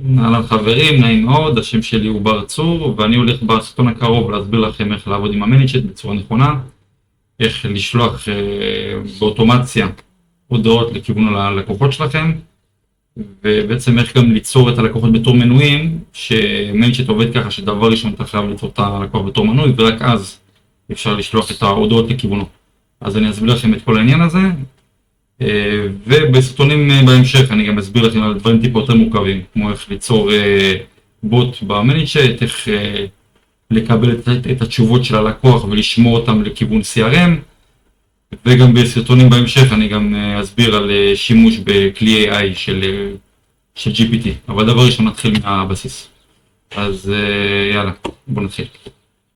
אהלן חברים, נעים מאוד, השם שלי הוא בר צור ואני הולך בסרטון הקרוב להסביר לכם איך לעבוד עם המניצ'ט בצורה נכונה, איך לשלוח באוטומציה הודעות לכיוון הלקוחות שלכם, ובעצם איך גם ליצור את הלקוחות בתור מנויים, שמניצ'ט עובד ככה שדבר ראשון אתה חייב ליצור את הלקוח בתור מנוי ורק אז אפשר לשלוח את ההודעות לכיוונו. אז אני אסביר לכם את כל העניין הזה. ובסרטונים בהמשך אני גם אסביר לכם על דברים טיפה יותר מורכבים, כמו איך ליצור בוט במניצ'ט, איך לקבל את התשובות של הלקוח ולשמור אותם לכיוון CRM, וגם בסרטונים בהמשך אני גם אסביר על שימוש בכלי AI של GPT. אבל דבר ראשון נתחיל מהבסיס. אז יאללה, בואו נתחיל.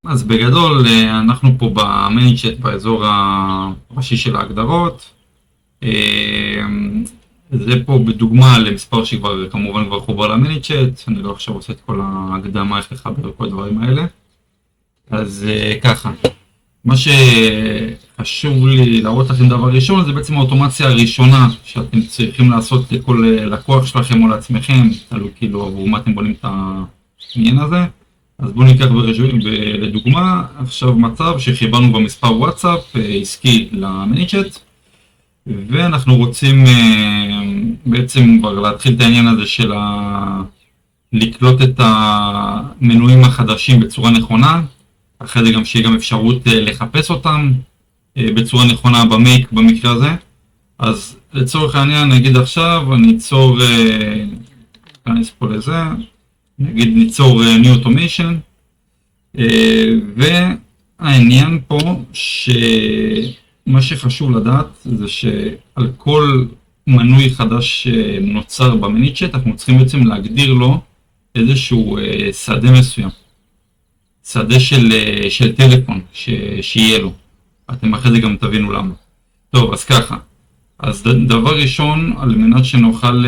אז בגדול אנחנו פה במניצ'ט באזור הראשי של ההגדרות. זה פה בדוגמה למספר שכבר כמובן כבר חובר למניצ'ט, אני לא עכשיו עושה את כל ההקדמה איך לחבר כל הדברים האלה. אז ככה, מה שחשוב לי להראות לכם דבר ראשון זה בעצם האוטומציה הראשונה שאתם צריכים לעשות לכל לקוח שלכם או לעצמכם, תלוי כאילו עבור מה אתם בונים את העניין הזה. אז בואו ניקח לדוגמה עכשיו מצב שחיברנו במספר וואטסאפ עסקי למניצ'ט, ואנחנו רוצים בעצם כבר להתחיל את העניין הזה של לקלוט את המנויים החדשים בצורה נכונה, אחרי זה גם שיהיה גם אפשרות לחפש אותם בצורה נכונה במייק במקרה הזה. אז לצורך העניין נגיד עכשיו אני אצור, נכנס פה לזה, נגיד ניצור New Automation, והעניין פה מה שחשוב לדעת זה שעל כל מנוי חדש שנוצר במניצ'ט אנחנו צריכים בעצם להגדיר לו איזשהו שדה מסוים, שדה של טלפון שיהיה לו. אתם אחרי זה גם תבינו למה. טוב, אז ככה, אז דבר ראשון, על מנת שנוכל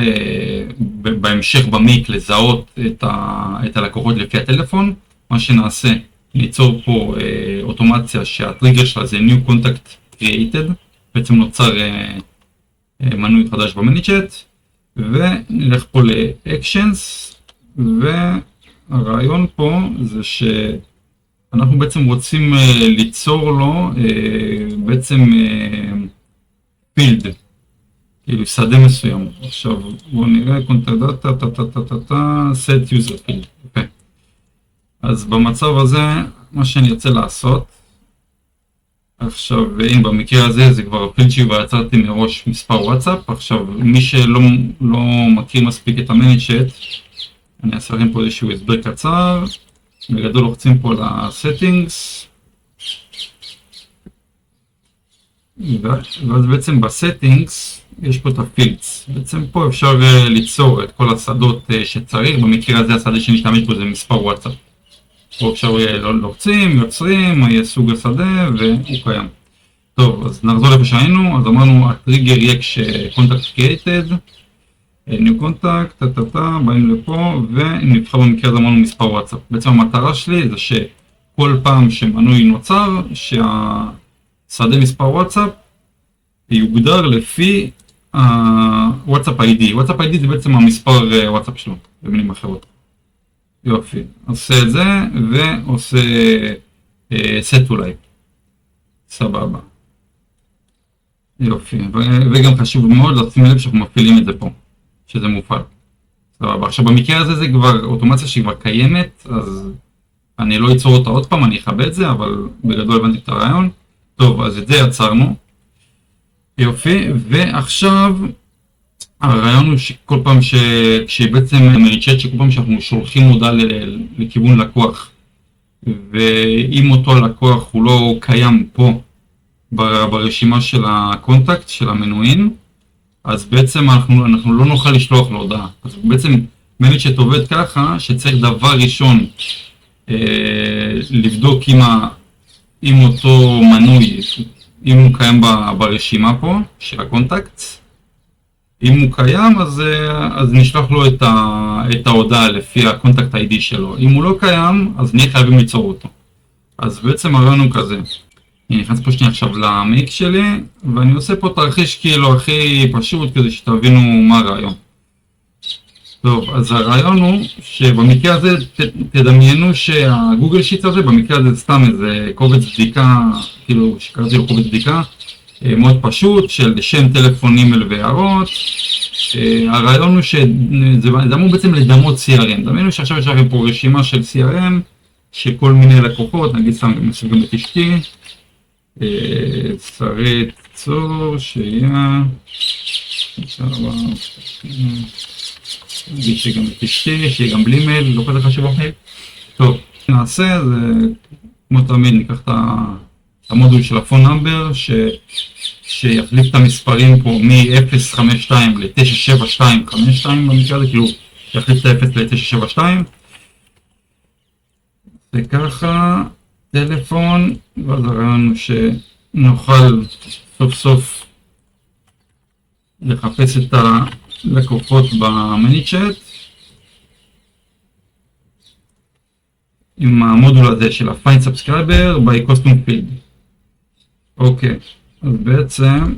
בהמשך במייק לזהות את הלקוחות לפי הטלפון, מה שנעשה, ניצור פה אוטומציה שהטריגר שלה זה New Contact Created, בעצם נוצר מנוי חדש במניצ'ט, ונלך פה ל-Actions, והרעיון פה זה שאנחנו בעצם רוצים ליצור לו בעצם פילד, כאילו שדה מסוים. עכשיו בואו נראה Contact Data, Set User Field. יפה. אז במצב הזה מה שאני רוצה לעשות עכשיו, הנה במקרה הזה זה כבר הפילד שכבר יצרתי מראש מספר וואטסאפ. עכשיו מי שלא מכיר מספיק את המניצ'ט, אני אעשה לכם פה איזשהו הסבר קצר. בגדול לוחצים פה ל-Settings, ואז בעצם ב-Settings יש פה את הפילדס. בעצם פה אפשר ליצור את כל השדות שצריך. במקרה הזה השדה שנשתמש בו זה מספר וואטסאפ. פה אפשר לוחצים, יוצרים, מה יהיה סוג השדה, והוא קיים. טוב, אז נחזור לפה שהיינו. אז אמרנו, הטריגר יהיה כש-Contact Created, New Contact, באים לפה, ונבחר במקרה הזה אמרנו מספר וואטסאפ. בעצם המטרה שלי זה שכל פעם שמנוי נוצר, שהשדה מספר וואטסאפ יוגדר לפי וואטסאפ ID. וואטסאפ ID זה בעצם המספר וואטסאפ שלו, במילים אחרות. יופי, עושה את זה ועושה set אולי, סבבה, יופי, וגם חשוב מאוד לשים לב שאנחנו מפעילים את זה פה, שזה מופעל, סבבה. עכשיו במקרה הזה זה כבר אוטומציה שהיא כבר קיימת, אז אני לא אצור אותה עוד פעם, אני אחבא את זה, אבל בגדול הבנתי את הרעיון. טוב, אז את זה יצרנו, יופי, ועכשיו הרעיון הוא שכל פעם כשבעצם מריצ'ט שכל פעם שאנחנו שולחים הודעה לכיוון לקוח, ואם אותו הלקוח הוא לא קיים פה ברשימה של הקונטקט של המנויים, אז בעצם אנחנו לא נוכל לשלוח לו הודעה. אז בעצם מריצ'ט עובד ככה שצריך דבר ראשון לבדוק אם אותו מנוי, אם הוא קיים ברשימה פה של הקונטקט. אם הוא קיים, אז נשלח לו את ההודעה לפי הקונטקט ID שלו. אם הוא לא קיים, אז נהיה חייבים ליצור אותו. אז בעצם הרעיון הוא כזה. אני נכנס פה שנייה עכשיו למייק שלי, ואני עושה פה תרחיש כאילו הכי פשוט כדי שתבינו מה הרעיון. טוב, אז הרעיון הוא שבמקרה הזה תדמיינו שהגוגל שיט הזה, במקרה הזה סתם איזה קובץ בדיקה, כאילו שקראתי לו קובץ בדיקה, מאוד פשוט, של שם, טלפון, אימייל והערות. הרעיון הוא שזה אמור בעצם לדמות CRM. דמיינו שעכשיו יש לכם פה רשימה של CRM, שכל מיני לקוחות, נגיד סתם גם את אשתי, שרית צור, שיהיה, נגיד שגם את אשתי, שיהיה גם בלי מייל, לא כזה חשוב אחרי. טוב, נעשה, זה כמו תמיד ניקח את המודול של הפון נאמבר, שיחליף את המספרים פה מ-052 ל-97252 במקרה הזה, כאילו יחליף את ה-0 ל-972. וככה, טלפון, ואז הרעיון הוא שנוכל סוף סוף לחפש את הלקוחות במניצ'אט עם המודול הזה של ה-Find Subscriber by Custom Field. אוקיי, אז בעצם,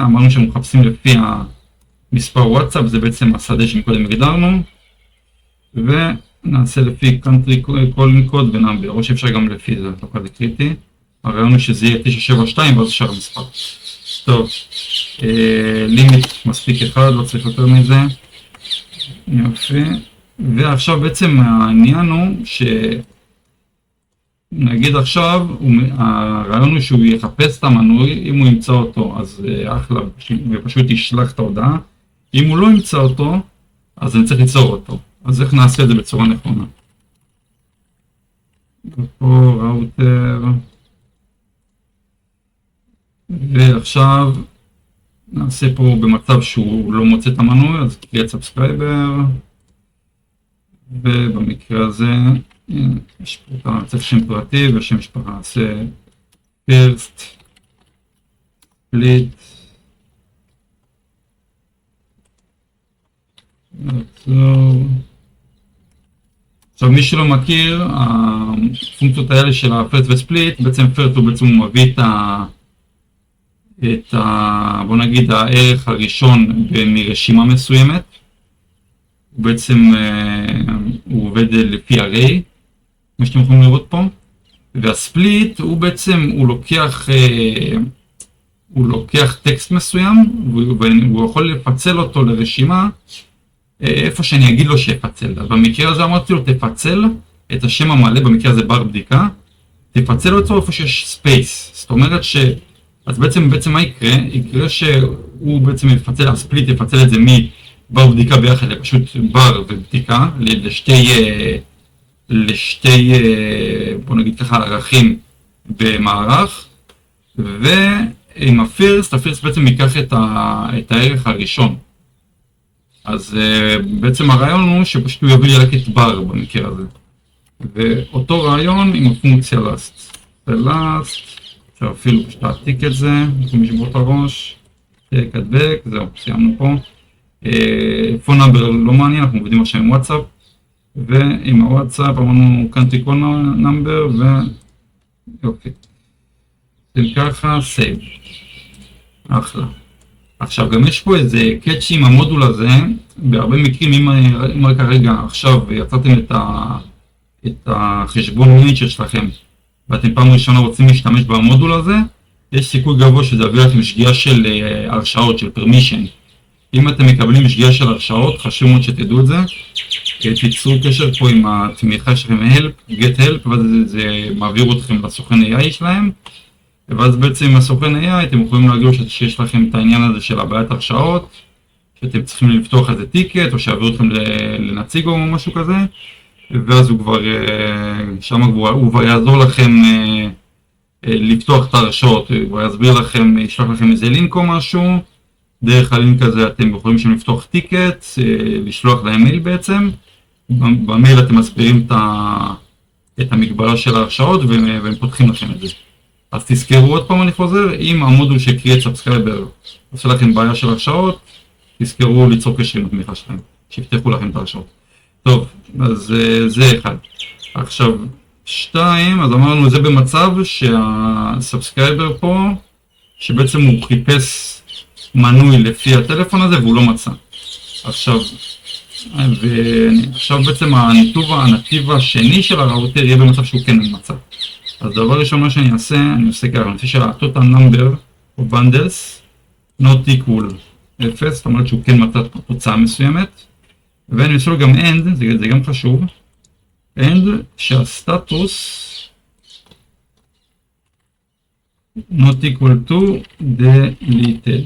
אמרנו שמחפשים לפי המספר וואטסאפ, זה בעצם השדה שמקודם הגדרנו, ונעשה לפי country calling code ונאמבר, או שאפשר גם לפי זה, לא כזה קריטי. הרעיון הוא שזה יהיה 972 ואז שאר המספר. טוב, לימיט מספיק אחד, לא צריך יותר מזה. יופי. ועכשיו בעצם העניין הוא נגיד עכשיו, הרעיון הוא שהוא יחפש את המנוי, אם הוא ימצא אותו אז אחלה, ופשוט ישלח את ההודעה. אם הוא לא ימצא אותו, אז אני צריך ליצור אותו. אז איך נעשה את זה בצורה נכונה? פה ראוטר, ועכשיו נעשה פה במצב שהוא לא מוצא את המנוי, אז create subscriber, ובמקרה הזה יש פה צריך שם פרטי ושם משפחה, נעשה first split נחזור. עכשיו מי שלא מכיר, הפונקציות האלה של ה-first ו-split, בעצם first הוא בעצם מביא בוא נגיד הערך הראשון מרשימה מסוימת, הוא בעצם הוא עובד לפי array, מה שאתם יכולים לראות פה, והספליט הוא בעצם הוא לוקח טקסט מסוים, והוא יכול לפצל אותו לרשימה איפה שאני אגיד לו שיפצל. במקרה הזה אמרתי לו תפצל את השם המלא, במקרה הזה בר בדיקה, תפצל אותו איפה שיש ספייס. זאת אומרת אז בעצם מה יקרה? יקרה שהוא בעצם יפצל, הספליט יפצל את זה מבר בדיקה ביחד לפשוט בר ובדיקה, לשתי בוא נגיד ככה ערכים במערך, ועם הפירסט בעצם ייקח את הערך הראשון. אז בעצם הרעיון הוא שפשוט הוא יביא לי רק את בר במקרה הזה. ואותו רעיון עם הפונקציה last. ולאסט, אפשר אפילו פשוט להעתיק את זה, אנחנו משבור את הראש, תקדבק, זהו, סיימנו פה. פון נאמבר לא מעניין, אנחנו עובדים עכשיו עם וואטסאפ, ועם הוואטסאפ אמרנו country call number, ויופי. וככה, save. אחלה. עכשיו גם יש פה איזה קאץ' עם המודול הזה, בהרבה מקרים אם רק הרגע עכשיו יצאתם את החשבון מניצ'ר שלכם, ואתם פעם ראשונה רוצים להשתמש במודול הזה, יש סיכוי גבוה שזה יביא לכם שגיאה של הרשאות, של permission. אם אתם מקבלים שגיאה של הרשאות, חשוב מאוד שתדעו את זה. תיצרו קשר פה עם התמיכה שלכם get help, ואז זה מעביר אתכם לסוכן AI שלהם. ואז בעצם עם הסוכן AI אתם יכולים להגיד שיש לכם את העניין הזה של הבעיית הרשאות, שאתם צריכים לפתוח איזה טיקט, או שיעבירו אתכם לנציג או משהו כזה, ואז הוא כבר, שם הוא כבר יעזור לכם לפתוח את הרשאות, הוא כבר יסביר לכם, ישלח לכם איזה לינק או משהו, דרך הלינק הזה אתם יכולים שם לפתוח טיקט, לשלוח להם מייל בעצם, במייל אתם מסבירים את המגבלה של ההרשאות והם פותחים לכם את זה. אז תזכרו עוד פעם, אני חוזר, אם המודול ש-Create Subscriber עושה לכם בעיה של הרשאות, תזכרו ליצור קשר עם התמיכה שלהם, שיפתחו לכם את הרשאות. טוב, אז זה אחד. עכשיו, 2, אז אמרנו זה במצב שהסאבסקרייבר פה, שבעצם הוא חיפש מנוי לפי הטלפון הזה והוא לא מצא. עכשיו בעצם הנתיב השני של הראוטר יהיה במצב שהוא כן מצא. אז דבר ראשון מה שאני אעשה, אני עושה ככה, אני עושה שה-total number of bundles not equal 0, זאת אומרת שהוא כן מצא תוצאה מסוימת, ואני עושה לו גם end, זה גם חשוב, end שהסטטוס not equal to deleted.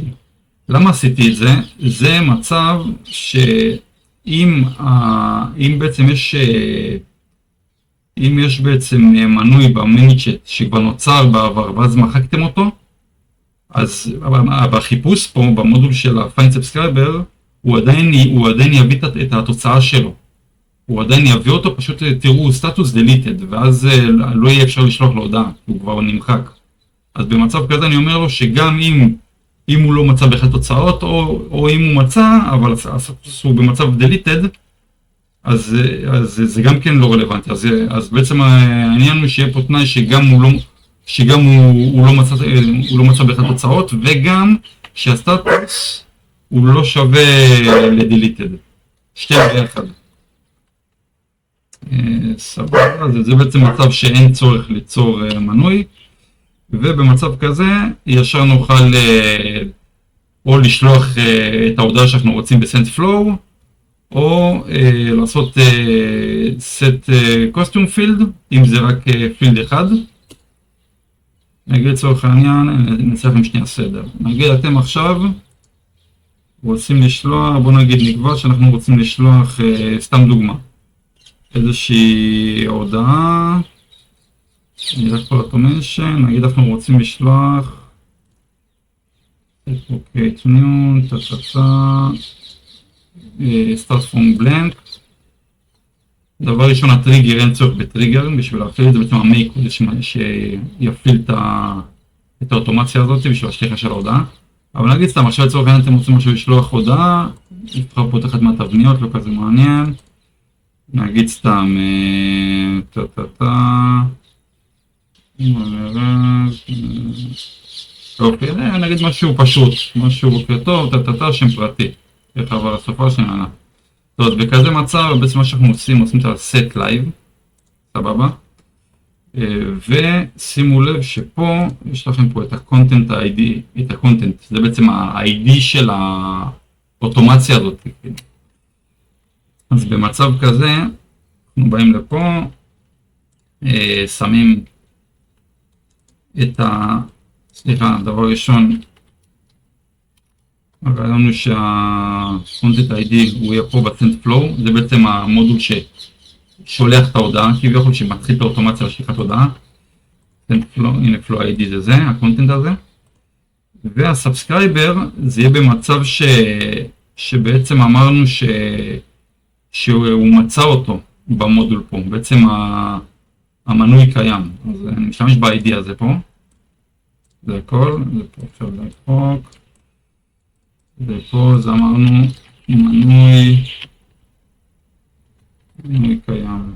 למה עשיתי את זה? זה מצב שאם בעצם יש בעצם מנוי במניצ'ט שכבר נוצר בעבר ואז מחקתם אותו, אז בחיפוש פה במודול של ה-Find Subscriber הוא עדיין יביא את התוצאה שלו. הוא עדיין יביא אותו, פשוט תראו סטטוס deleted, ואז לא יהיה אפשר לשלוח לו הודעה, הוא כבר נמחק. אז במצב כזה אני אומר לו שגם אם הוא לא מצא בכלל תוצאות, או אם הוא מצא, אבל הסטטוס הוא במצב deleted, אז זה גם כן לא רלוונטי. אז בעצם העניין הוא שיהיה פה תנאי שגם הוא לא מצא בכלל תוצאות, וגם שהסטטוס הוא לא שווה לדליטד. שתיהם ביחד. סבבה, זה בעצם מצב שאין צורך ליצור מנוי, ובמצב כזה ישר נוכל או לשלוח את ההודעה שאנחנו רוצים בסנד פלואו, או לעשות set costume field, אם זה רק פילד אחד. נגיד לצורך העניין, נעשה לכם שנייה סדר. נגיד אתם עכשיו רוצים לשלוח, בוא נגיד נקבע שאנחנו רוצים לשלוח, סתם דוגמה, איזושהי הודעה, נלך פה לאוטומיישן, נגיד אנחנו רוצים לשלוח, אוקיי, תניון, start from blank. דבר ראשון, הטריגר, אין צורך בטריגר, בשביל להפעיל את זה בעצם המייק שיפעיל את האוטומציה הזאת בשביל השליחה של ההודעה. אבל נגיד סתם, עכשיו לצורך העניין אתם רוצים משהו לשלוח הודעה, נבחר פה את אחת מהתבניות, לא כזה מעניין. נגיד סתם, אוקיי, נגיד משהו פשוט, משהו בוקר טוב, שם פרטי. איך עבר הסופה שלנו. טוב, בכזה מצב, בעצם מה שאנחנו עושים את ה-set live, סבבה? ושימו לב שפה, יש לכם פה את ה-content ID, את ה-content, זה בעצם ה-ID של האוטומציה הזאת. אז במצב כזה, אנחנו באים לפה, שמים את דבר ראשון, הרעיון הוא שה-content ID הוא יהיה פה ב-send flow, זה בעצם המודול ששולח את ההודעה, כביכול שמתחיל את האוטומציה לשליחת הודעה. send flow, הנה flow ID זה זה, ה-content הזה. וה-subscriber זה יהיה במצב שבעצם אמרנו שהוא מצא אותו במודול פה, בעצם המנוי קיים. אז אני משתמש ב-ID הזה פה. זה הכל, זה פה אפשר למחוק. ופה אז אמרנו מנוי קיים.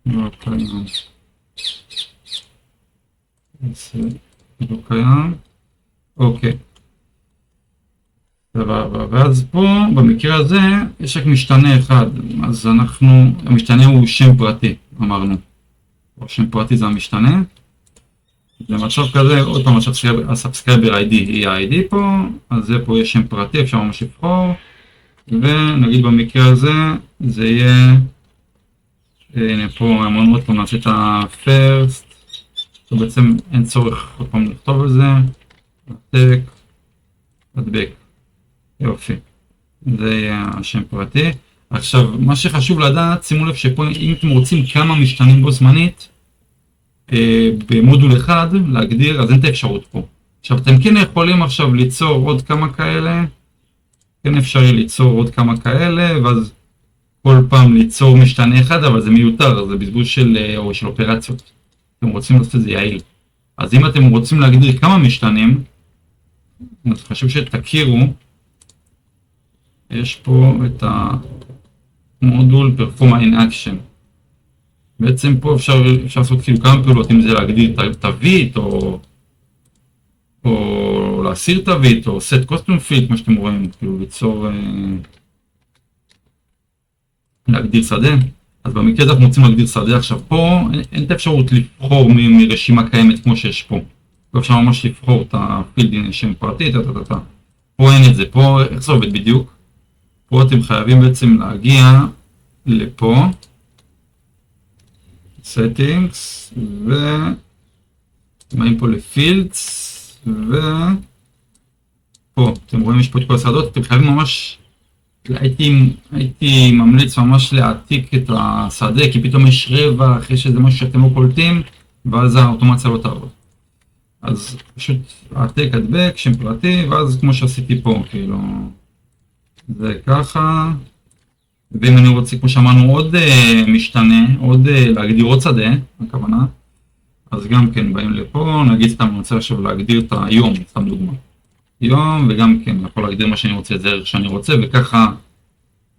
לא קיים. לא קיים. אוקיי. ואז פה, במקרה הזה, יש רק משתנה אחד, אז המשתנה הוא שם פרטי, אמרנו. שם פרטי זה המשתנה. למצב כזה, עוד פעם, הסאבסקרייבר ID היא ה-ID פה, אז זה פה יש שם פרטי, אפשר ממש לבחור, ונגיד במקרה הזה, זה יהיה, הנה פה אמרנו עוד פעם, נעשה את ה-first, בעצם אין צורך עוד פעם לכתוב על זה, הדבק. יופי, זה יהיה השם פרטי. עכשיו, מה שחשוב לדעת, שימו לב שפה אם אתם רוצים כמה משתנים בו זמנית, במודול אחד להגדיר, אז אין את האפשרות פה. עכשיו, אתם כן יכולים עכשיו ליצור עוד כמה כאלה, כן אפשר ליצור עוד כמה כאלה, ואז כל פעם ליצור משתנה אחד, אבל זה מיותר, זה בזבוז של אופרציות. אתם רוצים לעשות את זה יעיל. אז אם אתם רוצים להגדיר כמה משתנים, אז חשוב שתכירו, יש פה את מודול פרפורמה אין אקשן. בעצם פה אפשר לעשות כאילו כמה פעולות, אם זה להגדיר תווית, או להסיר תווית, או set custom field, כמו שאתם רואים, כאילו ליצור, להגדיר שדה. אז במקרה הזה אנחנו רוצים להגדיר שדה. עכשיו פה אין את האפשרות לבחור מרשימה קיימת כמו שיש פה. פה אפשר ממש לבחור את הפילד שם פרטי, פה אין את זה. פה איך זה עובד בדיוק? פה אתם חייבים בעצם להגיע לפה, settings, ובאים פה לפילדס, ופה אתם רואים יש פה את כל השדות. אתם חייבים ממש, הייתי ממליץ ממש להעתיק את השדה, כי פתאום יש רווח, יש איזה משהו שאתם לא קולטים, ואז האוטומציה לא תעבוד. אז פשוט העתק הדבק, שם פרטי, ואז כמו שעשיתי פה, כאילו, זה ככה. ואם אני רוצה, כמו שאמרנו, עוד משתנה, להגדיר עוד שדה, הכוונה, אז גם כן באים לפה, נגיד סתם, אני רוצה עכשיו להגדיר את היום, סתם דוגמה. יום, וגם כן, יכול להגדיר מה שאני רוצה, את זה ערך שאני רוצה, וככה,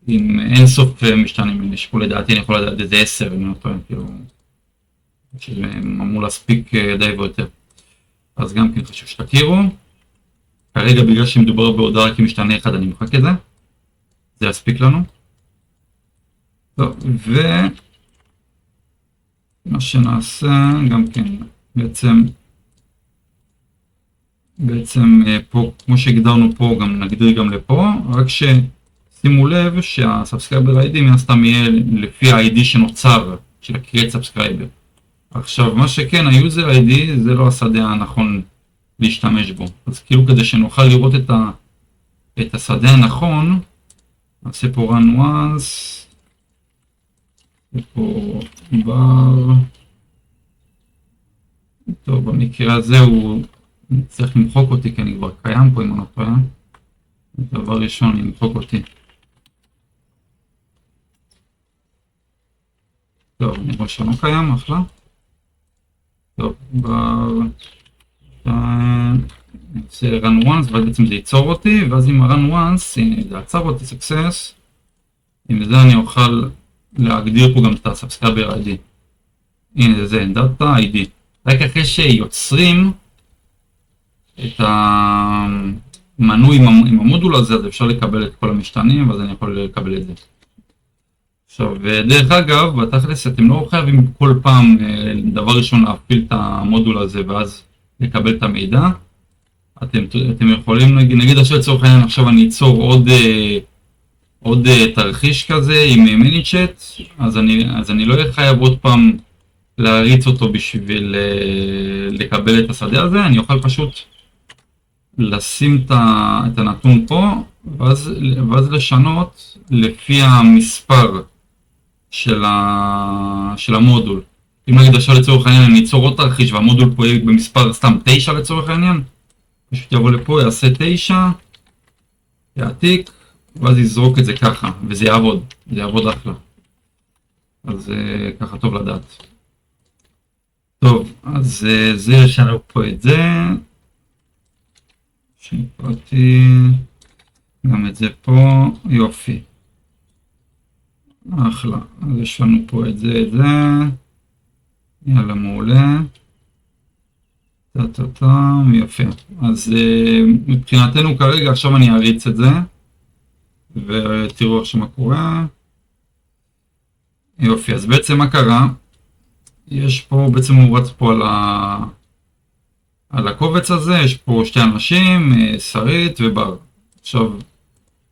עם אין סוף משתנים, יש פה לדעתי, אני יכול לדעת איזה 10, אני לא טוען, כאילו, שאמור להספיק די ויותר. אז גם כן חשוב שתכירו. כרגע בגלל שמדובר בהודעה כמשתנה אחד, אני מחק את זה. זה יספיק לנו. טוב, ומה שנעשה, גם כן, בעצם פה, כמו שהגדרנו פה, גם נגדיר גם לפה, רק ששימו לב שהסאבסקרייבר ID מן הסתם יהיה לפי ה-ID שנוצר, של ה-create subscriber. עכשיו, מה שכן, ה-user ID זה לא השדה הנכון להשתמש בו. אז כאילו כדי שנוכל לראות את השדה הנכון, נעשה פה run once, ופה bar, טוב, במקרה הזה הוא צריך למחוק אותי, כי אני כבר קיים פה אם אני לא טועה. דבר ראשון, למחוק אותי. טוב, אני רואה שלא קיים, אחלה. טוב, נעשה run once, ואז בעצם זה ייצור אותי, ואז עם ה-run once, הנה, זה עצר אותי, success. עם זה אני אוכל להגדיר פה גם את ה-subscriber ID. הנה זה, data ID. רק אחרי שיוצרים את המנוי עם המודול הזה, אז אפשר לקבל את כל המשתנים, ואז אני יכול לקבל את זה. עכשיו, דרך אגב, בתכלס אתם לא חייבים כל פעם דבר ראשון להפעיל את המודול הזה ואז לקבל את המידע. אתם יכולים, נגיד עכשיו לצורך העניין, עכשיו אני אצור עוד תרחיש כזה עם מיניצ'אט, אז אני לא אהיה חייב עוד פעם להריץ אותו בשביל לקבל את השדה הזה, אני אוכל פשוט לשים את הנתון פה, ואז לשנות לפי המספר של המודול. אם נגיד עכשיו לצורך העניין אני אצור עוד תרחיש והמודול פה יהיה במספר סתם 9 לצורך העניין, פשוט יבוא לפה, יעשה 9, יעתיק, ואז יזרוק את זה ככה, וזה יעבוד, זה יעבוד אחלה. אז ככה טוב לדעת. טוב, אז זה ישנו פה את זה. שפרטי, גם את זה פה, יופי. אחלה, אז יש לנו פה את זה, יאללה מעולה. יופי. אז מבחינתנו כרגע, עכשיו אני אריץ את זה, ותראו עכשיו מה קורה. יופי, אז בעצם מה קרה? יש פה, בעצם הוא רץ פה על הקובץ הזה, יש פה שתי אנשים, שרית ובר. עכשיו,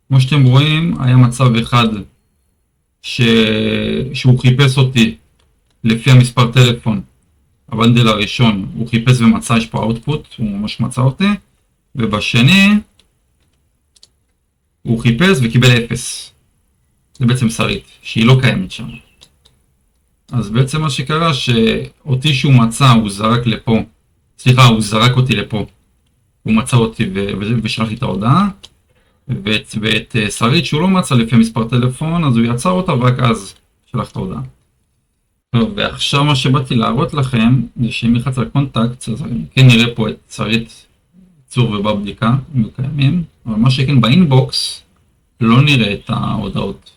כמו שאתם רואים, היה מצב אחד שהוא חיפש אותי לפי המספר טלפון, הבנדל הראשון, הוא חיפש ומצא, יש פה אאוטפוט, הוא ממש מצא אותי, ובשני, הוא חיפש וקיבל 0. זה בעצם שרית, שהיא לא קיימת שם. אז בעצם מה שקרה, שאותי שהוא מצא, הוא זרק לפה, סליחה, הוא זרק אותי לפה, הוא מצא אותי ושלח לי את ההודעה, ואת שרית שהוא לא מצא לפי מספר טלפון, אז הוא יצר אותה ורק אז שלח את ההודעה. טוב, ועכשיו מה שבאתי להראות לכם, זה שאם ילחץ על קונטקט, אז כן נראה פה את שרית צור ובבדיקה, אם הם קיימים, אבל מה שכן באינבוקס, לא נראה את ההודעות.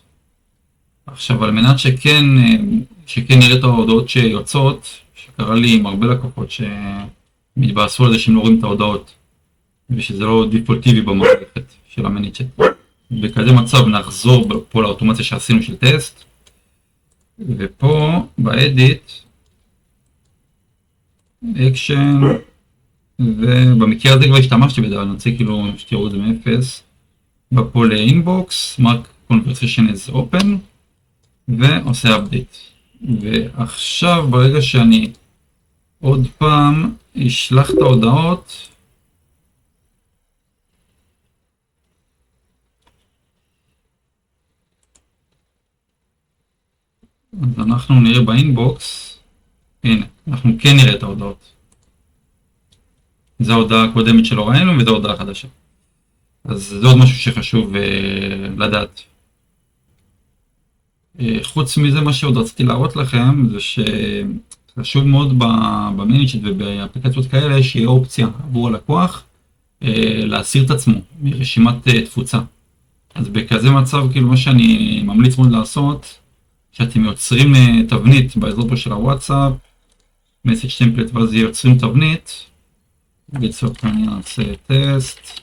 עכשיו, על מנת שכן נראה את ההודעות שיוצאות, שקרה לי עם הרבה לקוחות שמתבאסו על זה שהם לא רואים את ההודעות, ושזה לא דיפולטיבי במערכת של המניצ'ט. בכזה מצב נחזור פה לאוטומציה שעשינו של טסט, ופה באדיט, אקשן, ובמקרה הזה כבר השתמשתי בזה, אני רוצה כאילו שתראו את זה מאפס, בפה לאינבוקס, mark conversation as open, ועושה update. ועכשיו ברגע שאני עוד פעם אשלח את ההודעות, אז אנחנו נראה באינבוקס, הנה, אנחנו כן נראה את ההודעות. זו ההודעה הקודמת שלא ראינו וזו ההודעה החדשה. אז זה עוד משהו שחשוב לדעת. חוץ מזה, מה שעוד רציתי להראות לכם זה שחשוב מאוד במניצ'ט ובאפליקציות כאלה שיהיה אופציה עבור הלקוח להסיר את עצמו מרשימת תפוצה. אז בכזה מצב, כאילו מה שאני ממליץ מאוד לעשות, שאתם יוצרים תבנית באזור פה של הוואטסאפ, message template, ואז יוצרים תבנית, לצורך אני אעשה טסט.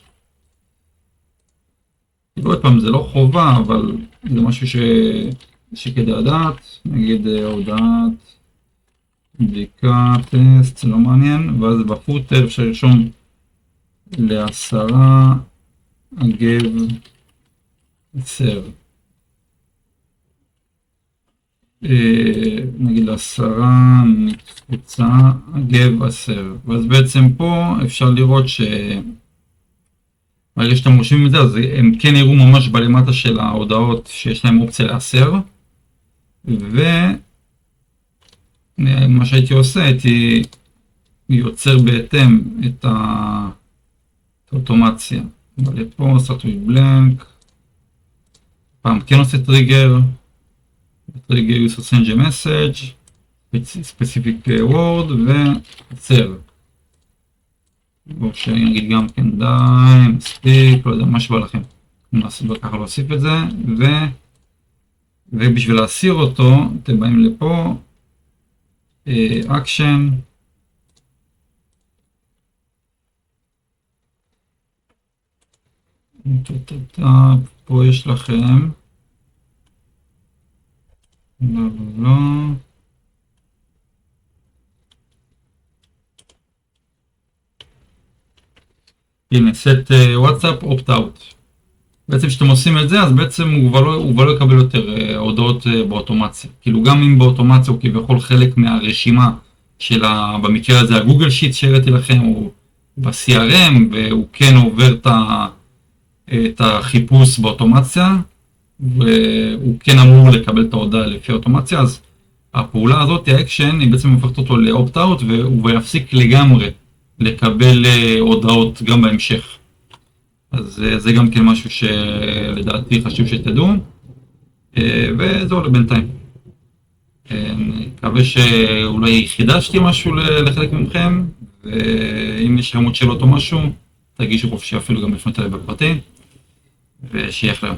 עוד פעם, זה לא חובה, אבל זה משהו שכדאי לדעת. נגיד הודעת בדיקה, טסט, זה לא מעניין, ואז בפוטר אפשר לרשום לעשרה אגב סר. נגיד לעשרה מתפוצה אגב עשר. ואז בעצם פה אפשר לראות ברגע שאתם רושמים את זה, אז הם כן יראו ממש בלמטה של ההודעות שיש להם אופציה לעשר. ומה שהייתי עושה, הייתי יוצר בהתאם את האוטומציה. אבל פה סטוי בלנק, פעם כן עושה טריגר, טריגר use send a message, specific word ועצר. בואו שנגיד גם כן די, מספיק, לא יודע, מה שבא לכם. ככה להוסיף את זה, ובשביל להסיר אותו, אתם באים לפה, אקשן, פה יש לכם, לא, הנה, set WhatsApp opt-out. בעצם כשאתם עושים את זה, אז בעצם הוא כבר לא יקבל יותר הודעות באוטומציה. כאילו גם אם באוטומציה הוא כביכול חלק מהרשימה של במקרה הזה הגוגל שיט שהראיתי לכם, הוא ב-CRM, והוא כן עובר את החיפוש באוטומציה, והוא כן אמור לקבל את ההודעה לפי האוטומציה, אז הפעולה הזאת, האקשן, היא בעצם הופכת אותו ל-opt-out, והוא יפסיק לגמרי לקבל הודעות גם בהמשך. אז זה גם כן משהו שלדעתי חשוב שתדעו, וזהו לבינתיים. אני מקווה שאולי חידשתי משהו לחלק מכם, ואם יש לכם עוד שאלות או משהו, תגישו חופשי אפילו גם לפנות אליי בפרטי, ושיהיה לכם.